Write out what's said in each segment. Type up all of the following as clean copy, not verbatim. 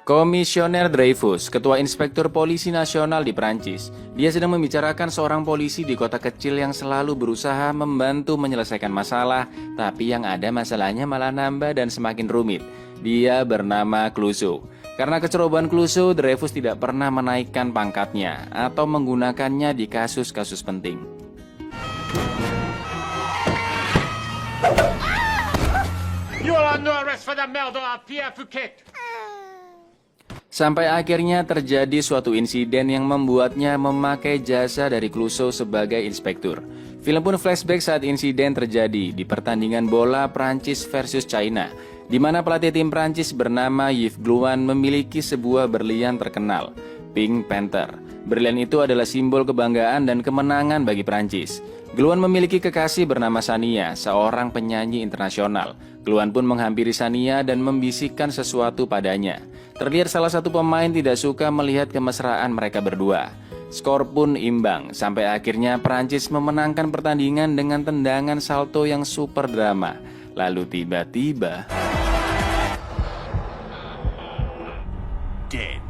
Komisioner Dreyfus, Ketua Inspektur Polisi Nasional di Prancis. Dia sedang membicarakan seorang polisi di kota kecil yang selalu berusaha membantu menyelesaikan masalah, tapi yang ada masalahnya malah nambah dan semakin rumit. Dia bernama Clouseau. Karena kecerobohan Clouseau, Dreyfus tidak pernah menaikkan pangkatnya atau menggunakannya di kasus-kasus penting. You are under arrest for the murder of Pierre Fouquet. Sampai akhirnya terjadi suatu insiden yang membuatnya memakai jasa dari Clouseau sebagai inspektur. Film pun flashback saat insiden terjadi di pertandingan bola Prancis versus China, di mana pelatih tim Prancis bernama Yves Glouan memiliki sebuah berlian terkenal, Pink Panther. Berlian itu adalah simbol kebanggaan dan kemenangan bagi Prancis. Glouan memiliki kekasih bernama Sania, seorang penyanyi internasional. Glouan pun menghampiri Sania dan membisikkan sesuatu padanya. Terlihat salah satu pemain tidak suka melihat kemesraan mereka berdua. Skor pun imbang, sampai akhirnya Prancis memenangkan pertandingan dengan tendangan salto yang super drama. Lalu tiba-tiba... Dead.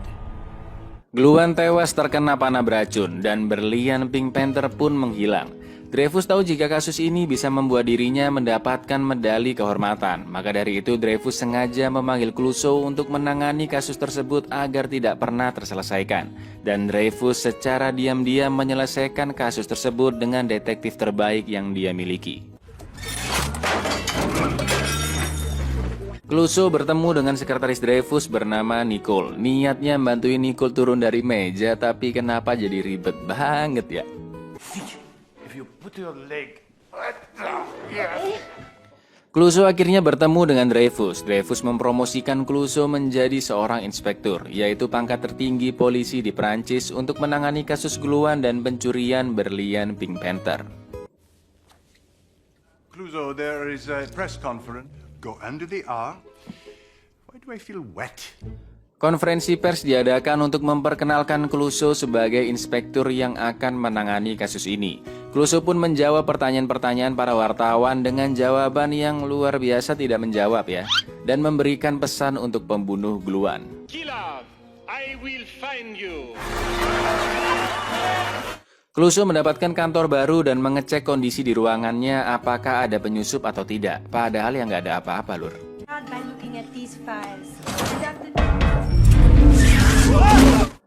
Glouan tewas terkena panah beracun dan berlian Pink Panther pun menghilang. Dreyfus tahu jika kasus ini bisa membuat dirinya mendapatkan medali kehormatan. Maka dari itu Dreyfus sengaja memanggil Clouseau untuk menangani kasus tersebut agar tidak pernah terselesaikan. Dan Dreyfus secara diam-diam menyelesaikan kasus tersebut dengan detektif terbaik yang dia miliki. Clouseau bertemu dengan sekretaris Dreyfus bernama Nicole. Niatnya bantuin Nicole turun dari meja, tapi kenapa jadi ribet banget ya? If you put your leg... Clouseau akhirnya bertemu dengan Dreyfus. Dreyfus mempromosikan Clouseau menjadi seorang inspektur, yaitu pangkat tertinggi polisi di Prancis untuk menangani kasus Glouan dan pencurian berlian Pink Panther. Clouseau, there is a press conference. Go under the R. Why do I feel wet? Konferensi pers diadakan untuk memperkenalkan Clouseau sebagai inspektur yang akan menangani kasus ini. Clouseau pun menjawab pertanyaan-pertanyaan para wartawan dengan jawaban yang luar biasa tidak menjawab ya, dan memberikan pesan untuk pembunuh Glouan. Killer, I will find you. Clouseau mendapatkan kantor baru dan mengecek kondisi di ruangannya apakah ada penyusup atau tidak. Padahal yang nggak ada apa-apa, Lur. Not by looking at these files.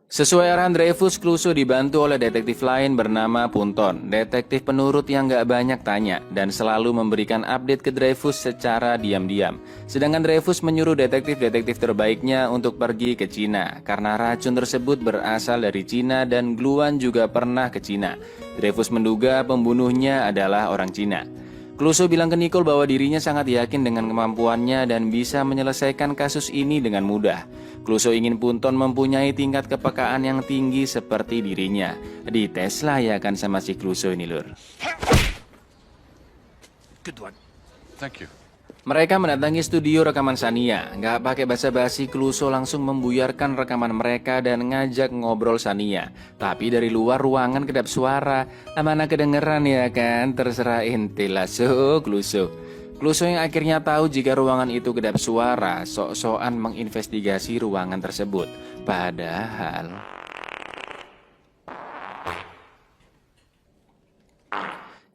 Sesuai arahan Dreyfus, Clouseau dibantu oleh detektif lain bernama Punton. Detektif penurut yang nggak banyak tanya dan selalu memberikan update ke Dreyfus secara diam-diam. Sedangkan Dreyfus menyuruh detektif-detektif terbaiknya untuk pergi ke Cina karena racun tersebut berasal dari Cina dan Glouan juga pernah ke Cina. Dreyfus menduga pembunuhnya adalah orang Cina. Clouseau bilang ke Nicole bahwa dirinya sangat yakin dengan kemampuannya dan bisa menyelesaikan kasus ini dengan mudah. Clouseau ingin Punton mempunyai tingkat kepekaan yang tinggi seperti dirinya. Dites lah ya kan sama si Clouseau ini, Lur. Good one. Thank you. Mereka mendatangi studio rekaman Sania. Nggak pakai basa-basi, Clouseau langsung membuyarkan rekaman mereka dan ngajak ngobrol Sania. Tapi dari luar ruangan kedap suara. Mana kedengeran ya kan? Terserah ente lah, Clouseau. Clouseau yang akhirnya tahu jika ruangan itu kedap suara, sok-sokan menginvestigasi ruangan tersebut. Padahal...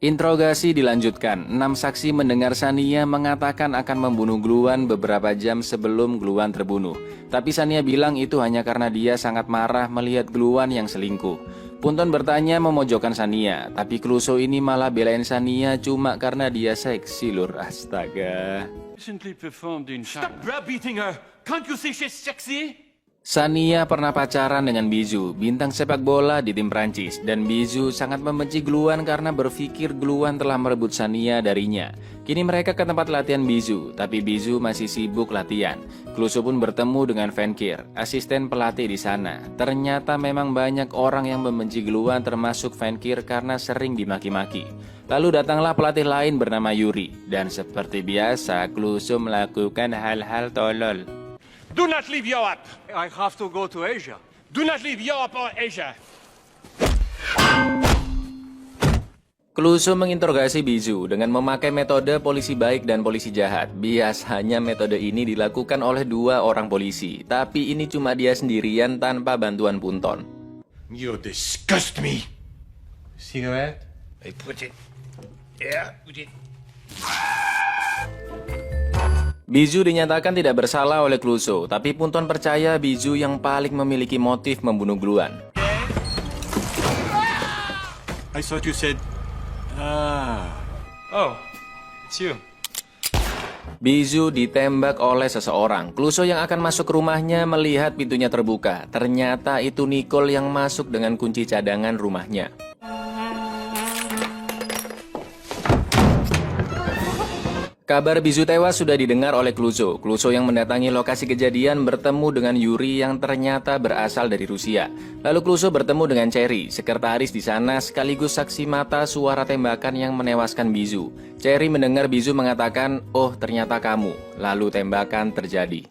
Interogasi dilanjutkan. 6 saksi mendengar Sania mengatakan akan membunuh Glouan beberapa jam sebelum Glouan terbunuh. Tapi Sania bilang itu hanya karena dia sangat marah melihat Glouan yang selingkuh. Punton bertanya memojokkan Sania, tapi Clouseau ini malah belain Sania cuma karena dia seksi, Lur. Astaga. Recently performed in Stop China. browbeating her. Can't you see she's sexy? Sania pernah pacaran dengan Bizou, bintang sepak bola di tim Prancis, dan Bizou sangat membenci Glouan karena berpikir Glouan telah merebut Sania darinya. Kini mereka ke tempat latihan Bizou, tapi Bizou masih sibuk latihan. Clouseau pun bertemu dengan Vankir, asisten pelatih di sana. Ternyata memang banyak orang yang membenci Glouan termasuk Vankir karena sering dimaki-maki. Lalu datanglah pelatih lain bernama Yuri, dan seperti biasa Clouseau melakukan hal-hal tolol. Do not leave Europe. I have to go to Asia. Do not leave Europe or Asia. Clouseau menginterogasi Bijou dengan memakai metode polisi baik dan polisi jahat. Biasanya metode ini dilakukan oleh 2 orang polisi, tapi ini cuma dia sendirian tanpa bantuan Punton. You disgust me. Cigarette? I put it. Yeah, put it. Bijou dinyatakan tidak bersalah oleh Clouseau, tapi Punton percaya Bijou yang paling memiliki motif membunuh Gluan. I thought you said... Oh, it's you. Bijou ditembak oleh seseorang. Clouseau yang akan masuk ke rumahnya melihat pintunya terbuka. Ternyata itu Nicole yang masuk dengan kunci cadangan rumahnya. Kabar Bijou tewas sudah didengar oleh Clouseau. Clouseau yang mendatangi lokasi kejadian bertemu dengan Yuri yang ternyata berasal dari Rusia. Lalu Clouseau bertemu dengan Cherry, sekretaris di sana sekaligus saksi mata suara tembakan yang menewaskan Bijou. Cherry mendengar Bijou mengatakan, "Oh, ternyata kamu." Lalu tembakan terjadi.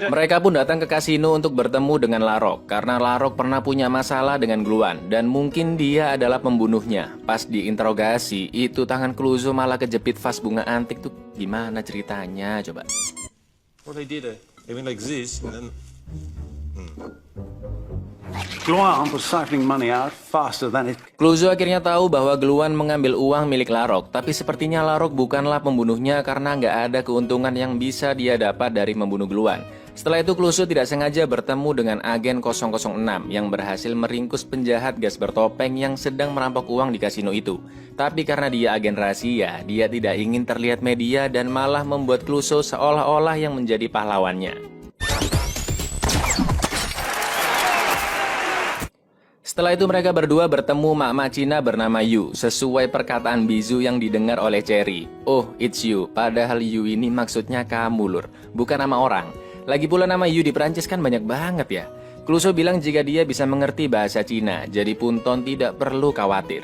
Mereka pun datang ke kasino untuk bertemu dengan Larok karena Larok pernah punya masalah dengan Gluan dan mungkin dia adalah pembunuhnya. Pas diinterogasi, itu tangan Clouseau malah kejepit vas bunga antik tuh. Gimana ceritanya coba? What I did, I went like this, and then... Gluan was siphoning money out faster than it... Clouseau akhirnya tahu bahwa Gluan mengambil uang milik Larok, tapi sepertinya Larok bukanlah pembunuhnya karena nggak ada keuntungan yang bisa dia dapat dari membunuh Gluan. Setelah itu Clouseau tidak sengaja bertemu dengan agen 006 yang berhasil meringkus penjahat gas bertopeng yang sedang merampok uang di kasino itu. Tapi karena dia agen rahasia, dia tidak ingin terlihat media dan malah membuat Clouseau seolah-olah yang menjadi pahlawannya. Setelah itu mereka berdua bertemu mak-mak Cina bernama Yu, sesuai perkataan Bijou yang didengar oleh Cherry. "Oh, it's you," padahal Yu ini maksudnya kamu lur, bukan nama orang. Lagi pula nama Yu di Prancis kan banyak banget ya. Clouseau bilang jika dia bisa mengerti bahasa Cina, jadi Punton tidak perlu khawatir.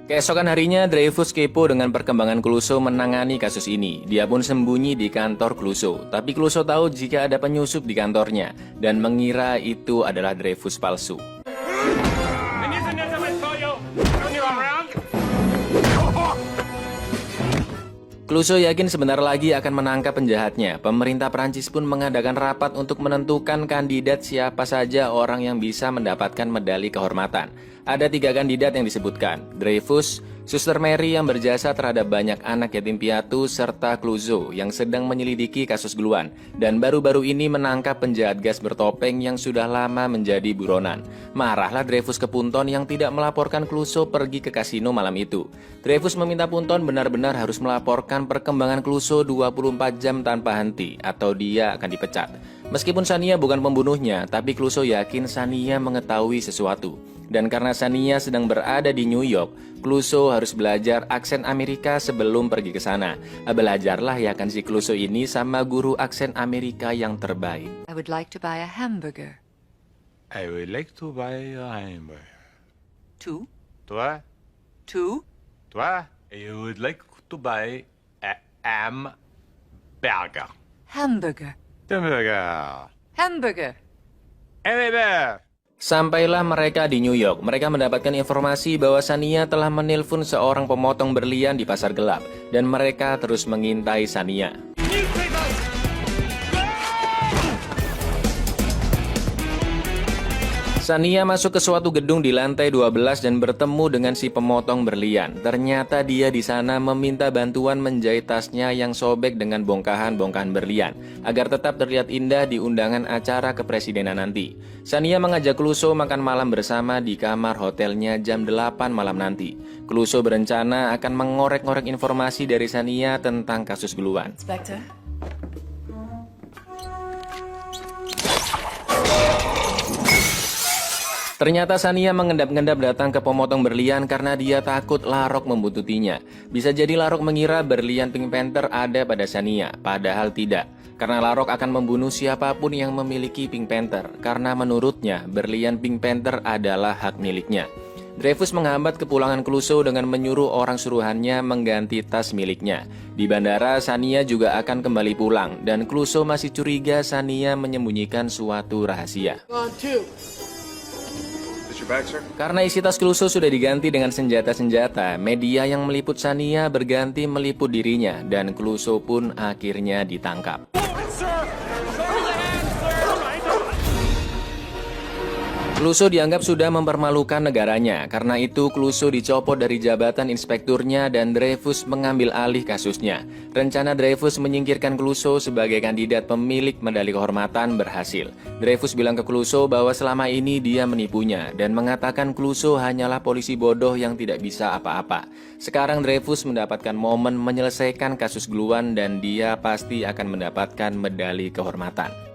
Keesokan harinya, Dreyfus kepo dengan perkembangan Clouseau menangani kasus ini. Dia pun sembunyi di kantor Clouseau, tapi Clouseau tahu jika ada penyusup di kantornya dan mengira itu adalah Dreyfus palsu. And isn't that what I told you when you were around? Clouseau yakin sebentar lagi akan menangkap penjahatnya. Pemerintah Prancis pun mengadakan rapat untuk menentukan kandidat siapa saja orang yang bisa mendapatkan medali kehormatan. Ada 3 kandidat yang disebutkan, Dreyfus, Suster Mary yang berjasa terhadap banyak anak yatim piatu, serta Clouseau yang sedang menyelidiki kasus Gluan, dan baru-baru ini menangkap penjahat gas bertopeng yang sudah lama menjadi buronan. Marahlah Dreyfus ke Punton yang tidak melaporkan Clouseau pergi ke kasino malam itu. Dreyfus meminta Punton benar-benar harus melaporkan perkembangan Clouseau 24 jam tanpa henti, atau dia akan dipecat. Meskipun Sania bukan pembunuhnya, tapi Clouseau yakin Sania mengetahui sesuatu. Dan karena Sania sedang berada di New York, Clouseau harus belajar aksen Amerika sebelum pergi ke sana. Belajarlah ya kan si Clouseau ini sama guru aksen Amerika yang terbaik. I would like to buy a hamburger. I would like to buy a hamburger. 2, Toi? 2. Toi? I would like to buy a hamburger. Hamburger. Hamburger. Hamburger. Hamburger. Sampailah mereka di New York. Mereka mendapatkan informasi bahwa Sania telah menelpon seorang pemotong berlian di pasar gelap. Dan mereka terus mengintai Sania. Sania masuk ke suatu gedung di lantai 12 dan bertemu dengan si pemotong berlian. Ternyata dia di sana meminta bantuan menjahit tasnya yang sobek dengan bongkahan-bongkahan berlian agar tetap terlihat indah di undangan acara kepresidenan nanti. Sania mengajak Clouseau makan malam bersama di kamar hotelnya jam 8 malam nanti. Clouseau berencana akan mengorek-ngorek informasi dari Sania tentang kasus Gluan. Inspector? Ternyata Sania mengendap-endap datang ke pemotong berlian karena dia takut Larok membuntutinya. Bisa jadi Larok mengira berlian Pink Panther ada pada Sania, padahal tidak. Karena Larok akan membunuh siapapun yang memiliki Pink Panther, karena menurutnya berlian Pink Panther adalah hak miliknya. Dreyfus menghambat kepulangan Clouseau dengan menyuruh orang suruhannya mengganti tas miliknya. Di bandara, Sania juga akan kembali pulang, dan Clouseau masih curiga Sania menyembunyikan suatu rahasia. Did your bag, sir? Karena isi tas Clouseau sudah diganti dengan senjata-senjata, media yang meliput Sania berganti meliput dirinya dan Clouseau pun akhirnya ditangkap. Clouseau dianggap sudah mempermalukan negaranya, karena itu Clouseau dicopot dari jabatan inspekturnya dan Dreyfus mengambil alih kasusnya. Rencana Dreyfus menyingkirkan Clouseau sebagai kandidat pemilik medali kehormatan berhasil. Dreyfus bilang ke Clouseau bahwa selama ini dia menipunya dan mengatakan Clouseau hanyalah polisi bodoh yang tidak bisa apa-apa. Sekarang Dreyfus mendapatkan momen menyelesaikan kasus Gluan dan dia pasti akan mendapatkan medali kehormatan.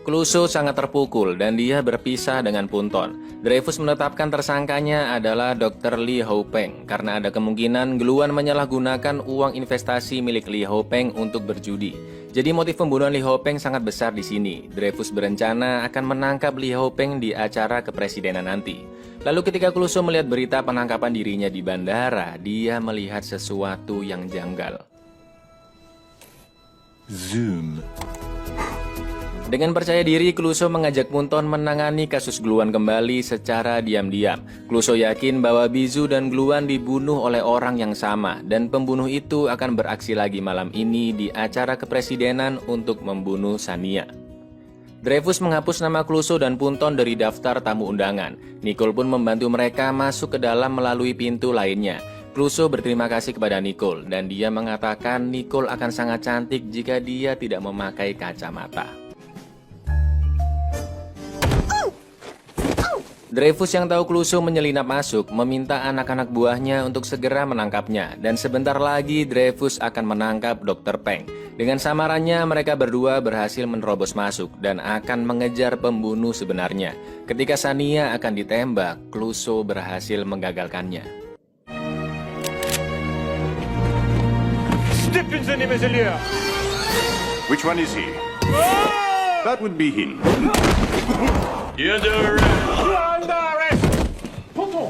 Clouseau sangat terpukul dan dia berpisah dengan Punton. Dreyfus menetapkan tersangkanya adalah Dr. Li Haopeng karena ada kemungkinan Gluan menyalahgunakan uang investasi milik Li Haopeng untuk berjudi. Jadi motif pembunuhan Li Haopeng sangat besar di sini. Dreyfus berencana akan menangkap Li Haopeng di acara kepresidenan nanti. Lalu ketika Clouseau melihat berita penangkapan dirinya di bandara, dia melihat sesuatu yang janggal. Zoom. Dengan percaya diri, Clouseau mengajak Punton menangani kasus Gluan kembali secara diam-diam. Clouseau yakin bahwa Bizou dan Gluan dibunuh oleh orang yang sama, dan pembunuh itu akan beraksi lagi malam ini di acara kepresidenan untuk membunuh Sania. Dreyfus menghapus nama Clouseau dan Punton dari daftar tamu undangan. Nicole pun membantu mereka masuk ke dalam melalui pintu lainnya. Clouseau berterima kasih kepada Nicole, dan dia mengatakan Nicole akan sangat cantik jika dia tidak memakai kacamata. Dreyfus yang tahu Clouseau menyelinap masuk, meminta anak-anak buahnya untuk segera menangkapnya. Dan sebentar lagi Dreyfus akan menangkap Dr. Peng. Dengan samarannya mereka berdua berhasil menerobos masuk dan akan mengejar pembunuh sebenarnya. Ketika Sania akan ditembak, Clouseau berhasil menggagalkannya. Step in the name of the law. Which one is he? That would be he. You're under arrest.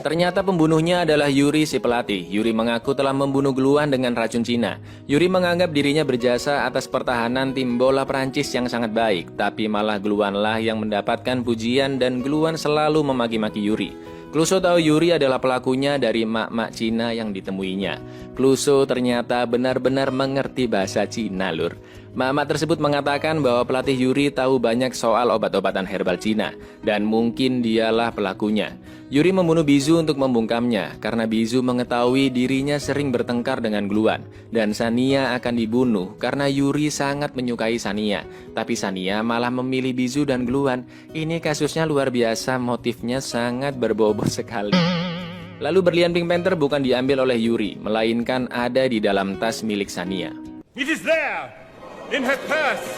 Ternyata pembunuhnya adalah Yuri si pelatih. Yuri mengaku telah membunuh Gluan dengan racun Cina. Yuri menganggap dirinya berjasa atas pertahanan tim bola Prancis yang sangat baik, tapi malah Gluanlah yang mendapatkan pujian dan Gluan selalu memaki-maki Yuri. Clouseau tahu Yuri adalah pelakunya dari mak-mak Cina yang ditemuinya. Clouseau ternyata benar-benar mengerti bahasa Cina, lur. Mak-mak tersebut mengatakan bahwa pelatih Yuri tahu banyak soal obat-obatan herbal Cina, dan mungkin dialah pelakunya. Yuri membunuh Bizou untuk membungkamnya, karena Bizou mengetahui dirinya sering bertengkar dengan Gluan, dan Sania akan dibunuh karena Yuri sangat menyukai Sania. Tapi Sania malah memilih Bizou dan Gluan. Ini kasusnya luar biasa, motifnya sangat berbobot sekali. Lalu berlian Pink Panther bukan diambil oleh Yuri, melainkan ada di dalam tas milik Sania. It is there, in her purse.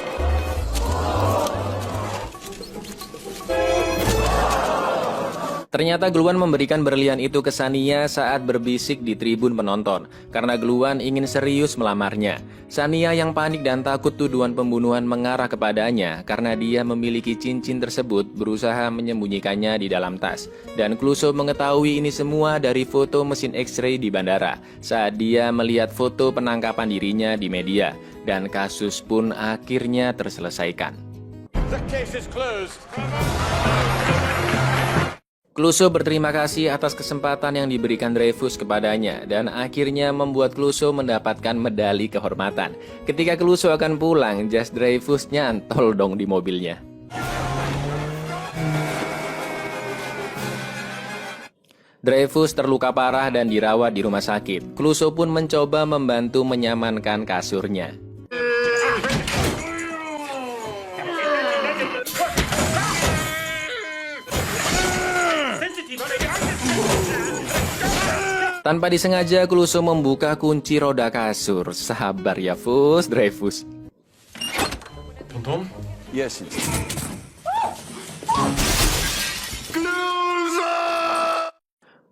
Ternyata Gluan memberikan berlian itu ke Sania saat berbisik di tribun penonton, karena Gluan ingin serius melamarnya. Sania yang panik dan takut tuduhan pembunuhan mengarah kepadanya karena dia memiliki cincin tersebut berusaha menyembunyikannya di dalam tas. Dan Clouseau mengetahui ini semua dari foto mesin X-ray di bandara saat dia melihat foto penangkapan dirinya di media. Dan kasus pun akhirnya terselesaikan. The case is closed. Clouseau berterima kasih atas kesempatan yang diberikan Dreyfus kepadanya dan akhirnya membuat Clouseau mendapatkan medali kehormatan. Ketika Clouseau akan pulang, jas Dreyfus nyantol dong di mobilnya. Dreyfus terluka parah dan dirawat di rumah sakit. Clouseau pun mencoba membantu menyamankan kasurnya. Tanpa disengaja, Clouseau membuka kunci roda kasur. Sabar ya, Dreyfus. Tonton? Yes, it's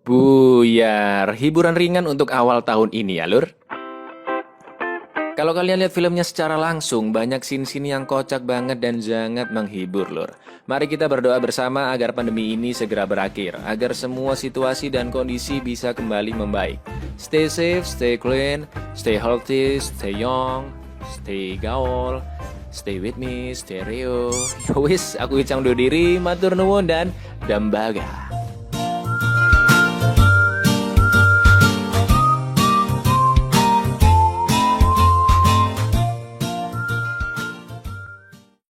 Buyar, hiburan ringan untuk awal tahun ini ya, lur. Kalau kalian lihat filmnya secara langsung, banyak scene-scene yang kocak banget dan sangat menghibur, lur. Mari kita berdoa bersama agar pandemi ini segera berakhir, agar semua situasi dan kondisi bisa kembali membaik. Stay safe, stay clean, stay healthy, stay young, stay gaul, stay with me, stay Rio. Yowis, aku Icang undur diri, matur nuwun dan dambaga.